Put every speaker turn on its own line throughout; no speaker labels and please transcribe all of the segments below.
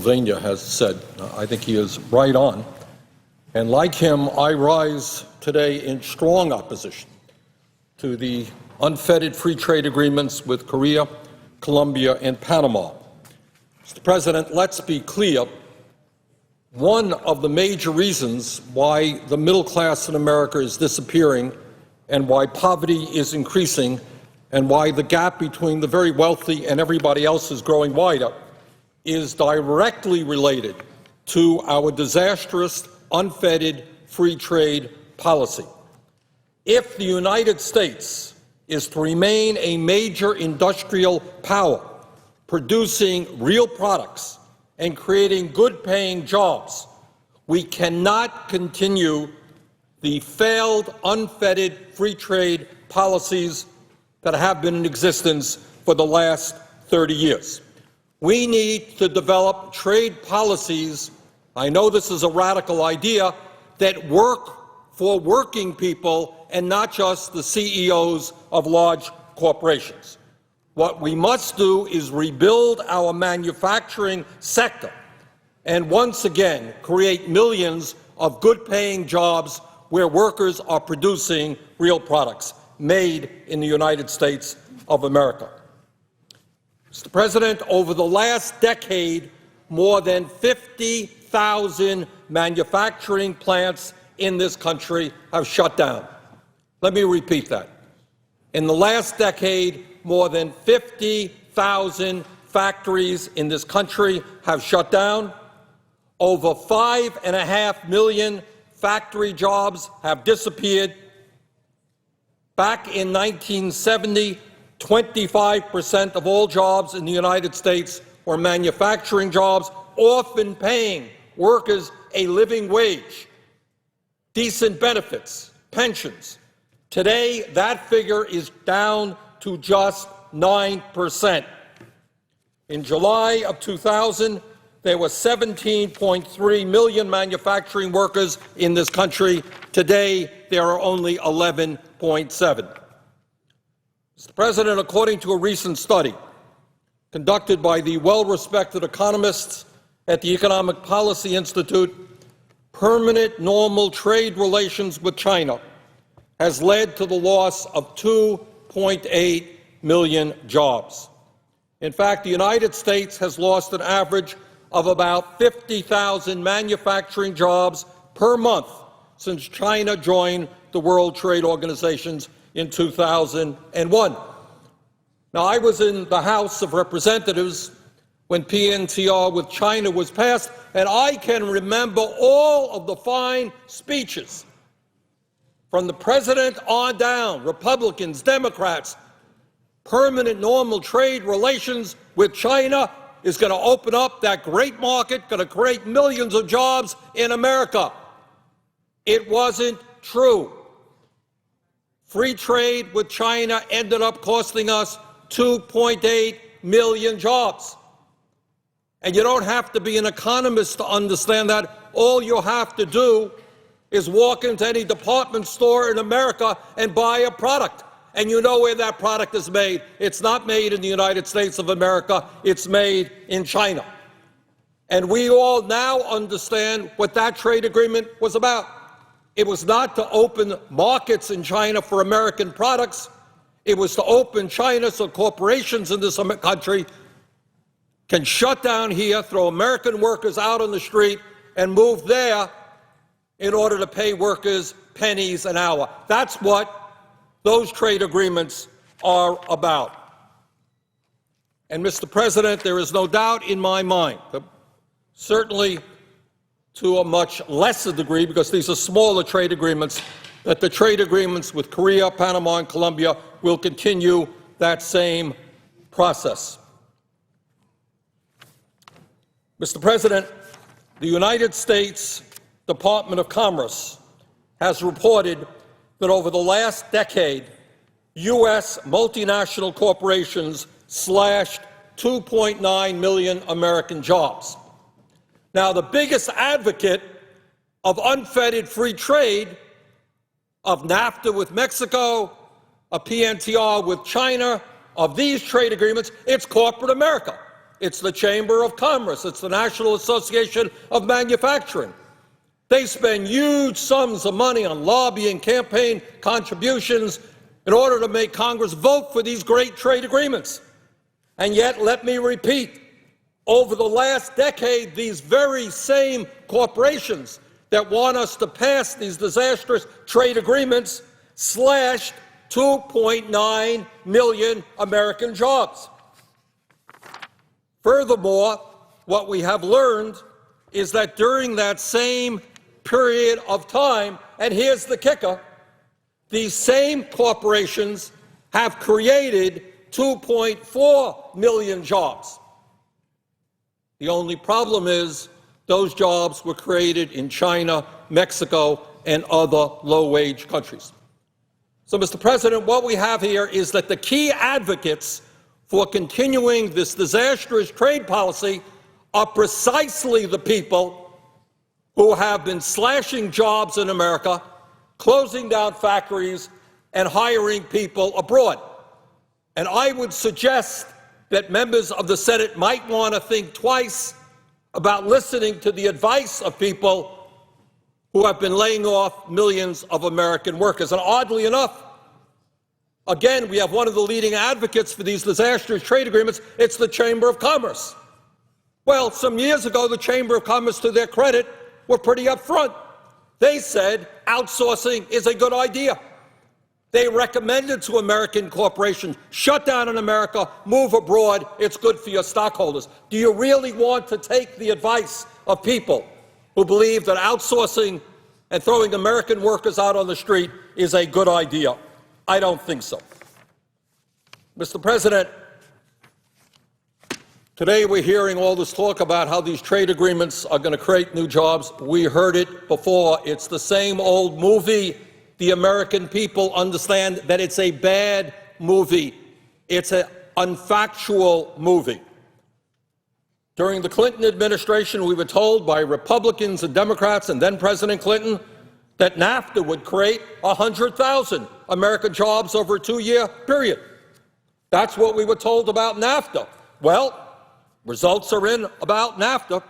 Pennsylvania has said. I think he is right on. And like him, I rise today in strong opposition to the unfettered free trade agreements with Korea, Colombia, and Panama. Mr. President, let's be clear. One of the major reasons why the middle class in America is disappearing and why poverty is increasing and why the gap between the very wealthy and everybody else is growing wider is directly related to our disastrous, unfettered free trade policy. If the United States is to remain a major industrial power, producing real products and creating good-paying jobs, we cannot continue the failed, unfettered free trade policies that have been in existence for the last 30 years. We need to develop trade policies, I know this is a radical idea, that work for working people and not just the CEOs of large corporations. What we must do is rebuild our manufacturing sector and once again create millions of good-paying jobs where workers are producing real products made in the United States of America. Mr. President, over the last decade, more than 50,000 manufacturing plants in this country have shut down. Let me repeat that. In the last decade, more than 50,000 factories in this country have shut down. Over 5.5 million factory jobs have disappeared. Back in 1970, 25% of all jobs in the United States were manufacturing jobs, often paying workers a living wage, decent benefits, pensions. Today, that figure is down to just 9%. In July of 2000, there were 17.3 million manufacturing workers in this country. Today, there are only 11.7. Mr. President, according to a recent study conducted by the well-respected economists at the Economic Policy Institute, permanent normal trade relations with China has led to the loss of 2.8 million jobs. In fact, the United States has lost an average of about 50,000 manufacturing jobs per month since China joined the World Trade Organization in 2001. Now, I was in the House of Representatives when PNTR with China was passed, and I can remember all of the fine speeches from the president on down, Republicans, Democrats. Permanent normal trade relations with China is going to open up that great market, going to create millions of jobs in America. It wasn't true. Free trade with China ended up costing us 2.8 million jobs. And you don't have to be an economist to understand that. All you have to do is walk into any department store in America and buy a product. And you know where that product is made. It's not made in the United States of America. It's made in China. And we all now understand what that trade agreement was about. It was not to open markets in China for American products. It was to open China so corporations in this country can shut down here, throw American workers out on the street, and move there in order to pay workers pennies an hour. That's what those trade agreements are about. And, Mr. President, there is no doubt in my mind that certainly to a much lesser degree, because these are smaller trade agreements, that the trade agreements with Korea, Panama, and Colombia will continue that same process. Mr. President, the United States Department of Commerce has reported that over the last decade, U.S. multinational corporations slashed 2.9 million American jobs. Now, the biggest advocate of unfettered free trade, of NAFTA with Mexico, of PNTR with China, of these trade agreements, it's corporate America. It's the Chamber of Commerce. It's the National Association of Manufacturing. They spend huge sums of money on lobbying, campaign contributions in order to make Congress vote for these great trade agreements. And yet, let me repeat, over the last decade, these very same corporations that want us to pass these disastrous trade agreements slashed 2.9 million American jobs. Furthermore, what we have learned is that during that same period of time, and here's the kicker, these same corporations have created 2.4 million jobs. The only problem is those jobs were created in China, Mexico, and other low-wage countries. So, Mr. President, what we have here is that the key advocates for continuing this disastrous trade policy are precisely the people who have been slashing jobs in America, closing down factories, and hiring people abroad. And I would suggest that members of the Senate might want to think twice about listening to the advice of people who have been laying off millions of American workers. And oddly enough, again, we have one of the leading advocates for these disastrous trade agreements. It's the Chamber of Commerce. Well, some years ago, the Chamber of Commerce, to their credit, were pretty upfront. They said outsourcing is a good idea. They recommended to American corporations, shut down in America, move abroad, it's good for your stockholders. Do you really want to take the advice of people who believe that outsourcing and throwing American workers out on the street is a good idea? I don't think so. Mr. President, today we're hearing all this talk about how these trade agreements are going to create new jobs. We heard it before. It's the same old movie. The American people understand that it's a bad movie. It's an unfactual movie. During the Clinton administration, we were told by Republicans and Democrats and then President Clinton that NAFTA would create 100,000 American jobs over a 2-year period. That's what we were told about NAFTA. Well, results are in about NAFTA.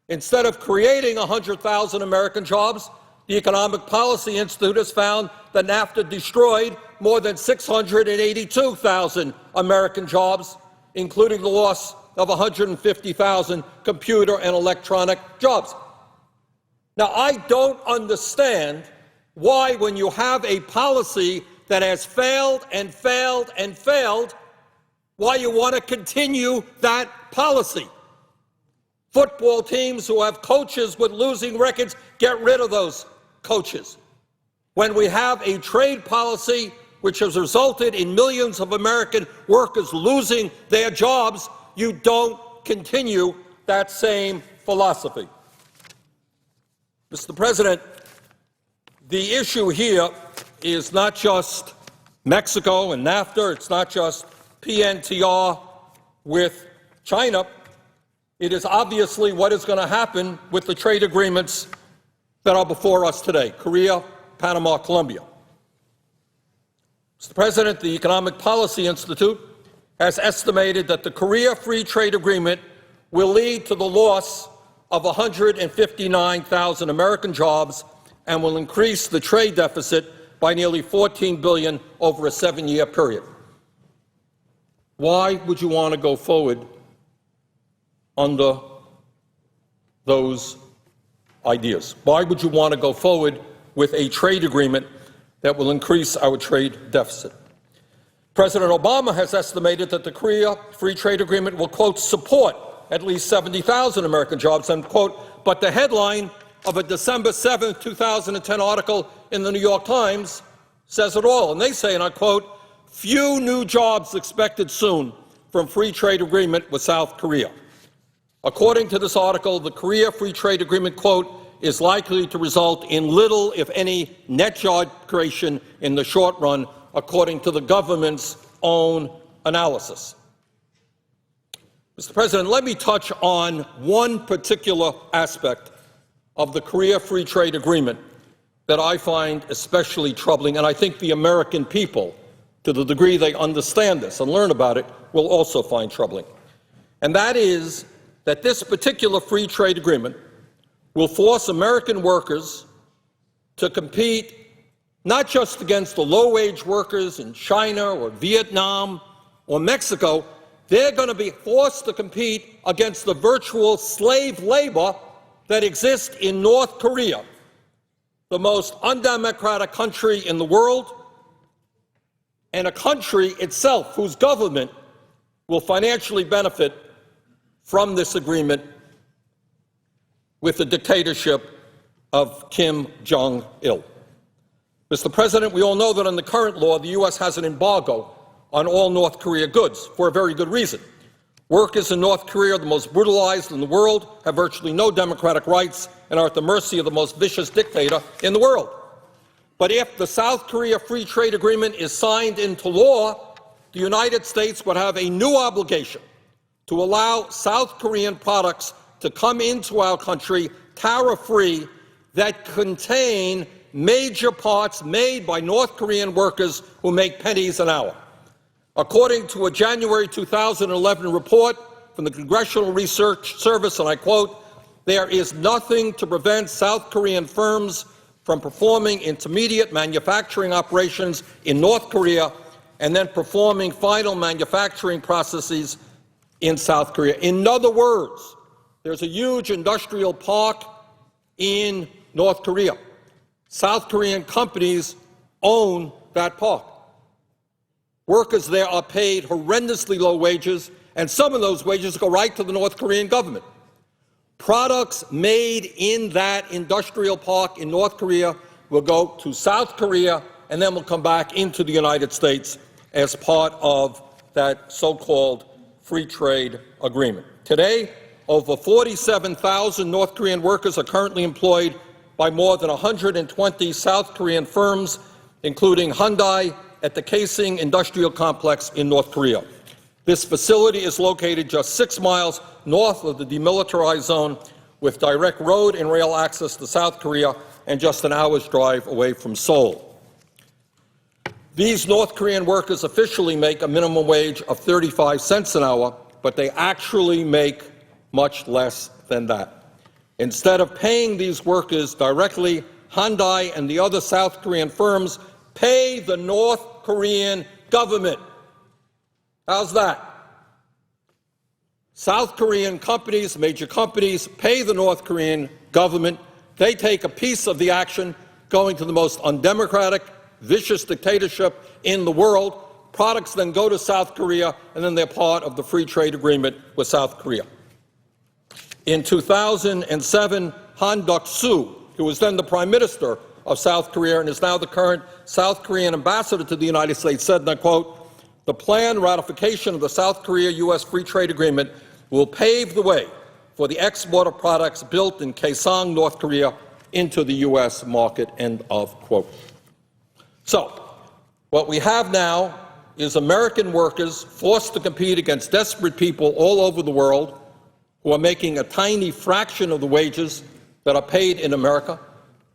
Instead of creating 100,000 American jobs, the Economic Policy Institute has found that NAFTA destroyed more than 682,000 American jobs, including the loss of 150,000 computer and electronic jobs. Now, I don't understand why, when you have a policy that has failed and failed and failed, why you want to continue that policy. Football teams who have coaches with losing records, get rid of those coaches. When we have a trade policy which has resulted in millions of American workers losing their jobs, you don't continue that same philosophy. Mr. President, the issue here is not just Mexico and NAFTA, it's not just PNTR with China. It is obviously what is going to happen with the trade agreements that are before us today: Korea, Panama, Colombia. Mr. President, the Economic Policy Institute has estimated that the Korea Free Trade Agreement will lead to the loss of 159,000 American jobs and will increase the trade deficit by nearly $14 billion over a 7-year period. Why would you want to go forward under those ideas? Why would you want to go forward with a trade agreement that will increase our trade deficit? President Obama has estimated that the Korea Free Trade Agreement will, quote, support at least 70,000 American jobs, end quote. But the headline of a December 7, 2010 article in the New York Times says it all. And they say, and I quote, few new jobs expected soon from free trade agreement with South Korea. According to this article, the Korea Free Trade Agreement, quote, is likely to result in little, if any, net job creation in the short run, according to the government's own analysis. Mr. President, let me touch on one particular aspect of the Korea Free Trade Agreement that I find especially troubling, and I think the American people, to the degree they understand this and learn about it, will also find troubling. and that is that this particular free trade agreement will force American workers to compete not just against the low-wage workers in China or Vietnam or Mexico. They're going to be forced to compete against the virtual slave labor that exists in North Korea, the most undemocratic country in the world, and a country itself whose government will financially benefit from this agreement with the dictatorship of Kim Jong-il. Mr. President, we all know that under current law, the U.S. has an embargo on all North Korea goods for a very good reason. Workers in North Korea are the most brutalized in the world, have virtually no democratic rights, and are at the mercy of the most vicious dictator in the world. But if the South Korea Free Trade Agreement is signed into law, the United States would have a new obligation to allow South Korean products to come into our country tariff-free that contain major parts made by North Korean workers who make pennies an hour. According to a January 2011 report from the Congressional Research Service, and I quote, "There is nothing to prevent South Korean firms from performing intermediate manufacturing operations in North Korea and then performing final manufacturing processes in South Korea." In other words, there's a huge industrial park in North Korea. South Korean companies own that park. Workers there are paid horrendously low wages, and some of those wages go right to the North Korean government. Products made in that industrial park in North Korea will go to South Korea and then will come back into the United States as part of that so-called free trade agreement. Today, over 47,000 North Korean workers are currently employed by more than 120 South Korean firms, including Hyundai, at the Kaesing Industrial Complex in North Korea. This facility is located just 6 miles north of the demilitarized zone, with direct road and rail access to South Korea and just an hour's drive away from Seoul. These North Korean workers officially make a minimum wage of 35 cents an hour, but they actually make much less than that. Instead of paying these workers directly, Hyundai and the other South Korean firms pay the North Korean government. How's that? South Korean companies, major companies, pay the North Korean government. They take a piece of the action, going to the most undemocratic, vicious dictatorship in the world. Products then go to South Korea, and then they're part of the free trade agreement with South Korea. In 2007, Han Duck-soo, who was then the Prime Minister of South Korea and is now the current South Korean ambassador to the United States, said, and I quote, "The planned ratification of the South Korea-U.S. Free Trade Agreement will pave the way for the export of products built in Kaesong, North Korea, into the U.S. market," end of quote. So, what we have now is American workers forced to compete against desperate people all over the world who are making a tiny fraction of the wages that are paid in America,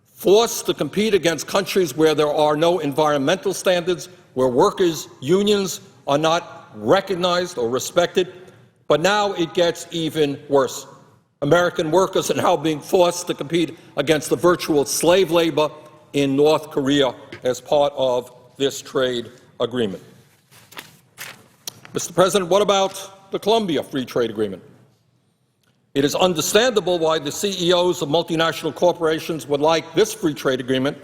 forced to compete against countries where there are no environmental standards, where workers' unions are not recognized or respected. But now it gets even worse. American workers are now being forced to compete against the virtual slave labor in North Korea as part of this trade agreement. Mr. President, what about the Colombia Free Trade Agreement? It is understandable why the CEOs of multinational corporations would like this free trade agreement.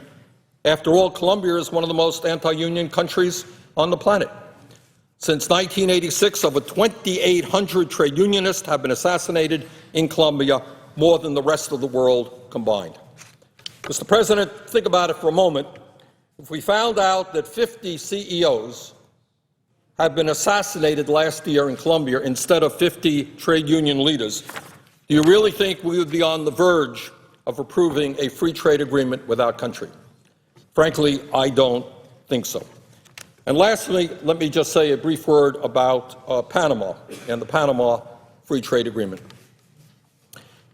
After all, Colombia is one of the most anti-union countries on the planet. Since 1986, over 2,800 trade unionists have been assassinated in Colombia, more than the rest of the world combined. Mr. President, think about it for a moment. If we found out that 50 CEOs have been assassinated last year in Colombia instead of 50 trade union leaders, do you really think we would be on the verge of approving a free trade agreement with our country? Frankly, I don't think so. And lastly, let me just say a brief word about Panama and the Panama Free Trade Agreement.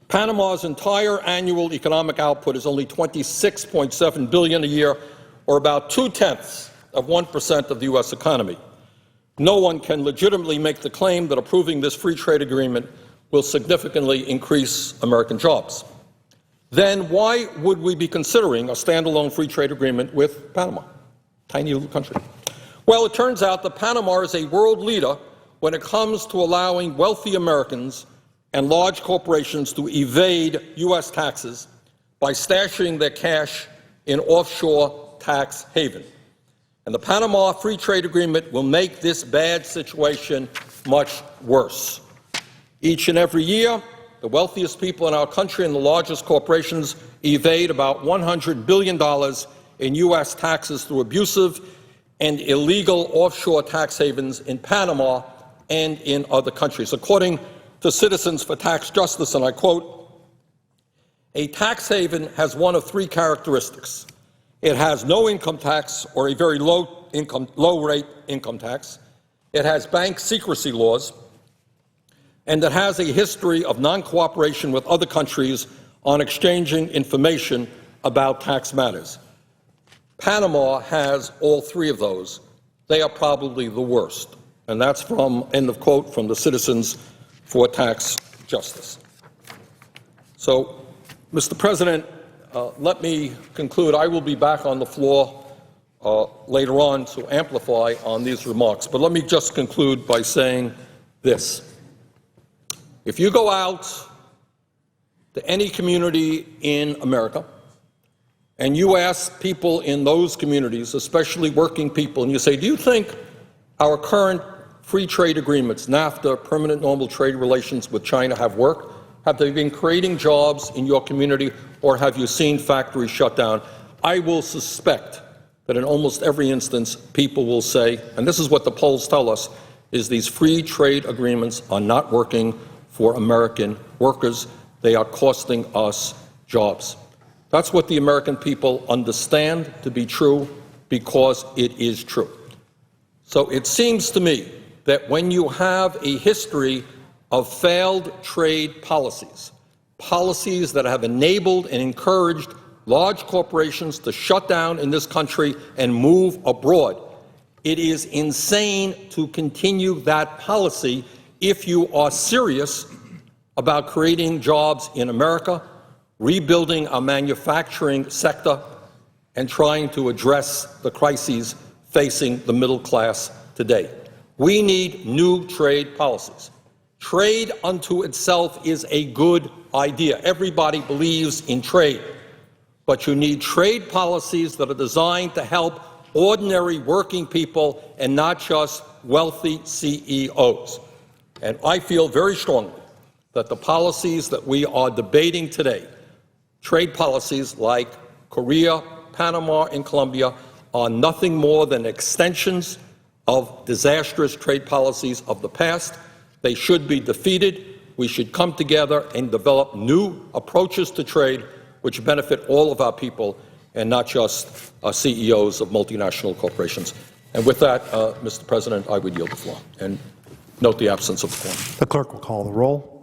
Panama's entire annual economic output is only $26.7 billion a year, or about 0.2% of 1% of the U.S. economy. no one can legitimately make the claim that approving this free trade agreement will significantly increase American jobs. Then why would we be considering a standalone free trade agreement with Panama, tiny little country? Well, it turns out that Panama is a world leader when it comes to allowing wealthy Americans and large corporations to evade U.S. taxes by stashing their cash in offshore tax haven. And the Panama Free Trade Agreement will make this bad situation much worse. Each and every year, the wealthiest people in our country and the largest corporations evade about $100 billion in U.S. taxes through abusive and illegal offshore tax havens in Panama and in other countries. According to Citizens for Tax Justice, and I quote, "A tax haven has one of three characteristics. It has no income tax or a very low-rate income tax. It has bank secrecy laws, and it has a history of non-cooperation with other countries on exchanging information about tax matters." Panama has all three of those. They are probably the worst. And that's from, end of quote, from the Citizens for Tax Justice. So, Mr. President, let me conclude. I will be back on the floor later on to amplify on these remarks. But let me just conclude by saying this. If you go out to any community in America and you ask people in those communities, especially working people, and you say, do you think our current free trade agreements, NAFTA, permanent normal trade relations with China, have worked? Have they been creating jobs in your community, or have you seen factories shut down? I will suspect that in almost every instance, people will say, and this is what the polls tell us, is these free trade agreements are not working for American workers. They are costing us jobs. That's what the American people understand to be true because it is true. So it seems to me that when you have a history of failed trade policies, policies that have enabled and encouraged large corporations to shut down in this country and move abroad, it is insane to continue that policy if you are serious about creating jobs in America, rebuilding our manufacturing sector, and trying to address the crises facing the middle class today. We need new trade policies. Trade unto itself is a good idea. Everybody believes in trade. But you need trade policies that are designed to help ordinary working people and not just wealthy CEOs. And I feel very strongly that the policies that we are debating today, trade policies like Korea, Panama, and Colombia, are nothing more than extensions of disastrous trade policies of the past. They should be defeated. We should come together and develop new approaches to trade which benefit all of our people and not just CEOs of multinational corporations. And with that, Mr. President, I would yield the floor and note the absence of the quorum.
The clerk will call the roll.